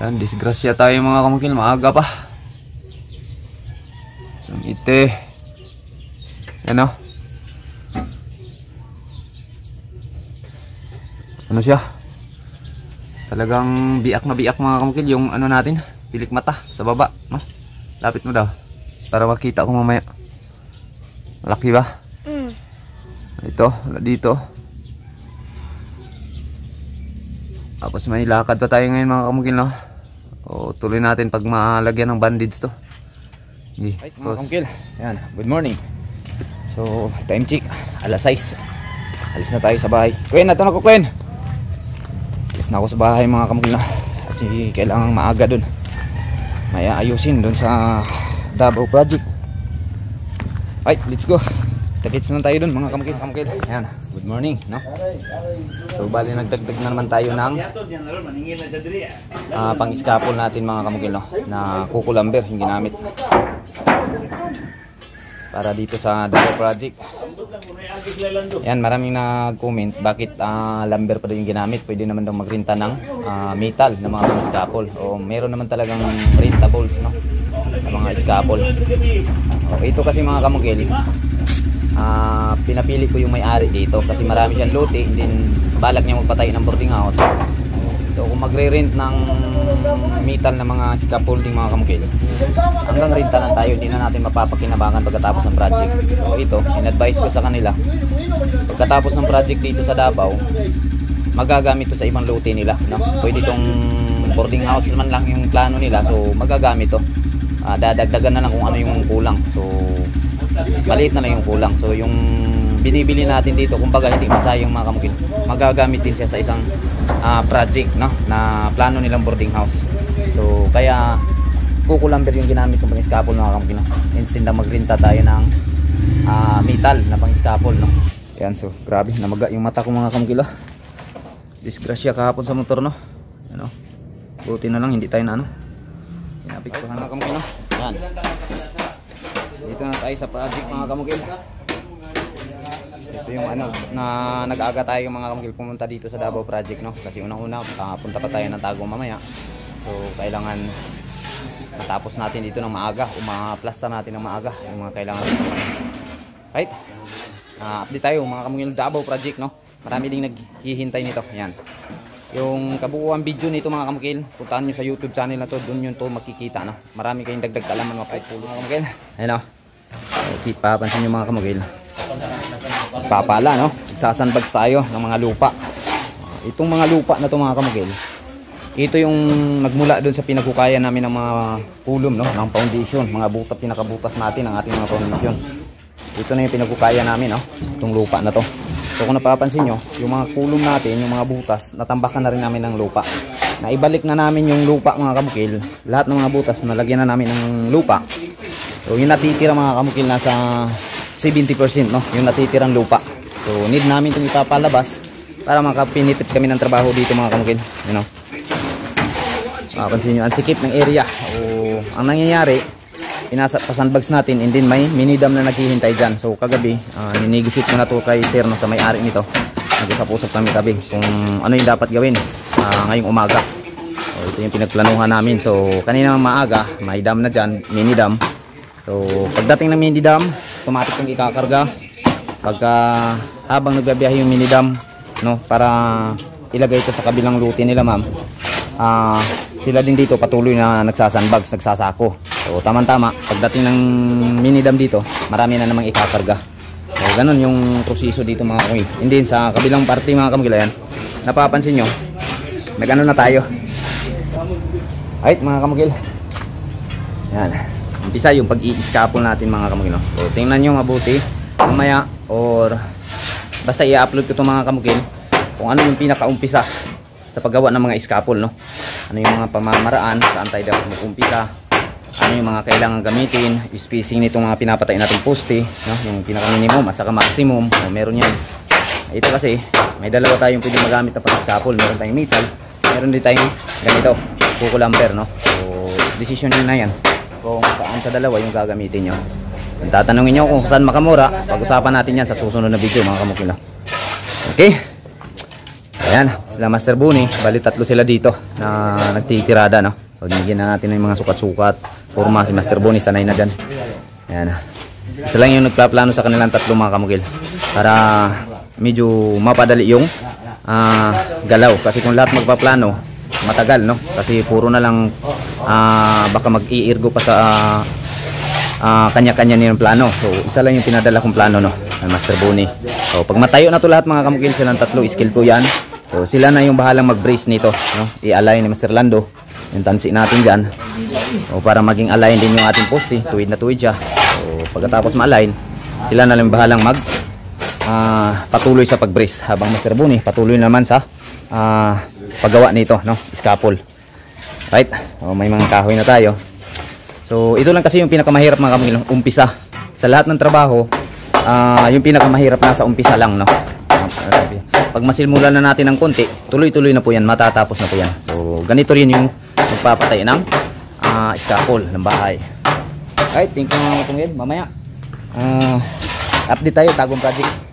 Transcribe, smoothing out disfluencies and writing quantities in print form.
Yan, disgrasya tayo mga kamukil, maaga pa. Sumite. Yan o. Ano siya? Talagang biak na biak mga kamukil yung ano natin, pilik mata sa baba, no? Lapit mo daw para makita ko mamaya. Malaki ba? Ito, dito. Tapos may lakad pa tayo ngayon mga kamukil, no? O tuloy natin pag malagyan ng bandage to. Okay, right, mga kamukil. Yan, good morning. So, time check, alas 6. Alis na tayo sa bahay. Kwen, nato na ko Kwen. Alis na ako sa bahay mga kamukil, no? Kasi kailangan maaga dun. May ayusin dun sa Davao project. Right, let's go. Takits na tayo dun mga kamukil. Yan, good morning, no? So bali nagdagdag na naman tayo ng pang-scaffold natin mga kamukil, no? Na kukulamber yung ginamit para dito sa Davao project. Yan, maraming nag-comment bakit lumber pa din yung ginamit. Pwede naman daw magrinta ng metal na mga pang-scaffold. O meron naman talagang printables, no? Na mga scaffold. O, ito kasi mga kamukil, pinapili ko yung may-ari dito kasi marami siyang lote, and then balak niya magpatay ng boarding house. So kung magre-rent ng metal na mga scaffolding mga kamukil, hanggang renta lang tayo, hindi na natin mapapakinabangan pagkatapos ng project. So ito, in-advise ko sa kanila, pagkatapos ng project dito sa Davao, magagamit to sa ibang lote nila, no? Pwede itong boarding house naman lang yung plano nila, so magagamit to. Dadagdagan na lang kung ano yung kulang. So maliit na lang yung kulang. So yung binibili natin dito, kumbaga hindi masayang mga kamukil, magagamit din siya sa isang project, no? Na plano nilang boarding house. So kaya kukulamber yung ginamit kong pang scaffold mga kamukil, no? Instead na magrenta tayo ng metal na pang scaffold, no? Yan, so grabe, namaga yung mata ko mga kamukil. Disgrasya kahapon sa motor, no? Ano? Buti na lang hindi tayo na ano, pinapiktuhan mga kamukil, no? Yan, dito na tayo sa project mga kamukil. Ito yung ano, na nag-aga tayo mga kamukil pumunta dito sa Davao project, no? Kasi unang-una punta pa tayo ng Tagum mamaya. So kailangan matapos natin dito ng maaga, o ma-plaster natin ng maaga yung mga kailangan. Right? Update tayo mga kamukil, Davao project, no? Marami ding naghihintay nito. Yan, yung kabuuan video nito mga kamukil, puntahan nyo sa YouTube channel na to, doon yun to makikita, no? Marami kayong dagdag kaalaman mga kahit pulo mga kamukil. Ayun, no? Okay, papansin nyo mga kamukil, papala, no? Nagsasanbags tayo ng mga lupa. Itong mga lupa na to mga kamukil, ito yung nagmula doon sa pinagkukaya namin ng mga kulom, no? Ng foundation, mga butas, pinakabutas natin ng ating mga foundation. Ito na yung pinagkukaya namin, no? Itong lupa na to. So kung napapansin nyo, yung mga kulom natin, yung mga butas, natambakan na rin namin ng lupa. Naibalik na namin yung lupa mga kamukil. Lahat ng mga butas nalagyan na namin ng lupa. So yung natitira mga kamukil, nasa 70%, no? Yung natitirang lupa. So need namin itong ipapalabas para makapinipit kami ng trabaho dito mga kamukil. You know? Mapapansin nyo, ang sikip ng area. O ang nangyayari, pasanbags natin, and then may minidam na naghihintay dyan. So kagabi, ninegotiate ko na to kay sir, no, sa may-ari nito. Nag-usap-usap kami tabi kung ano yung dapat gawin ngayong umaga. So ito yung pinagplanuhan namin. So kanina maaga, may dam na dyan, minidam. So pagdating ng minidam, automatic yung ikakarga pagka habang nagbabiyahe yung minidam, no, para ilagay ito sa kabilang lote nila, ma'am. Sila din dito patuloy na nagsasanbags, nagsasako. So tama-tama, pagdating ng minidam dito, marami na namang ikakarga. So ganun yung proseso dito mga kamukil. Hindi sa kabilang parte mga kamukil, yan, napapansin nyo, nag-ano na tayo. Right mga kamukil, yan, umpisa yung pag-i-scaffold natin mga kamukil, no? So tingnan nyo mabuti mamaya, or basta i-upload ko ito mga kamukil, kung ano yung pinaka-umpisa sa paggawa ng mga scaffold, no? Ano yung mga pamamaraan, saan tayo dapat mag-umpisa, ano yung mga kailangan gamitin, spacing nitong mga pinapatay natin poste, no? Yung pinaka-minimum at saka maximum, no? Meron yan. Ito kasi may dalawa tayong pwede magamit na pang-scaffold. Meron tayong metal, meron din tayong ganito, kukulamber, no? So decision nyo na yan kung saan sa dalawa yung gagamitin nyo. Kung tatanungin nyo kung saan makamura, pag-usapan natin yan sa susunod na video mga kamukil. Okay? Ayan, sila Master Buni, bali tatlo sila dito na nagtitirada, no? So, binigyan na natin ng mga sukat-sukat, forma. Si Master Buni sanay na dyan. Ayan. Isa lang yung nagpaplano sa kanilang tatlo mga kamukil para medyo mapadali yung galaw. Kasi kung lahat magpaplano, matagal, no? Kasi puro na lang baka mag-iirgo pa sa kanya-kanya nilang plano. So isa lang yung pinadala kong plano, no, ng Master Buni. So pag matayo na to lahat mga kamukil, silang tatlo, skill to yan. So sila na yung bahalang mag-brace nito, no? I-align ni Master Lando yung tansi natin dyan, so para maging align din yung ating poste, tuwid na tuwid siya. So pagkatapos ma-align, sila na lang bahalang mag patuloy sa pag-brace, habang Master Buni patuloy naman sa paggawa nito, no, scaffold. Right? So, may mga kahoy na tayo. So ito lang kasi yung pinakamahirap mga kamukil, umpisa. Sa lahat ng trabaho, yung pinakamahirap nasa umpisa lang, no. Pag masilmulan na natin ng konti, tuloy-tuloy na po yan, matatapos na po yan. So ganito rin yung magpapatay ng scaffold ng bahay. Right, thank you mga kamukil. Mamaya update tayo, tagong project.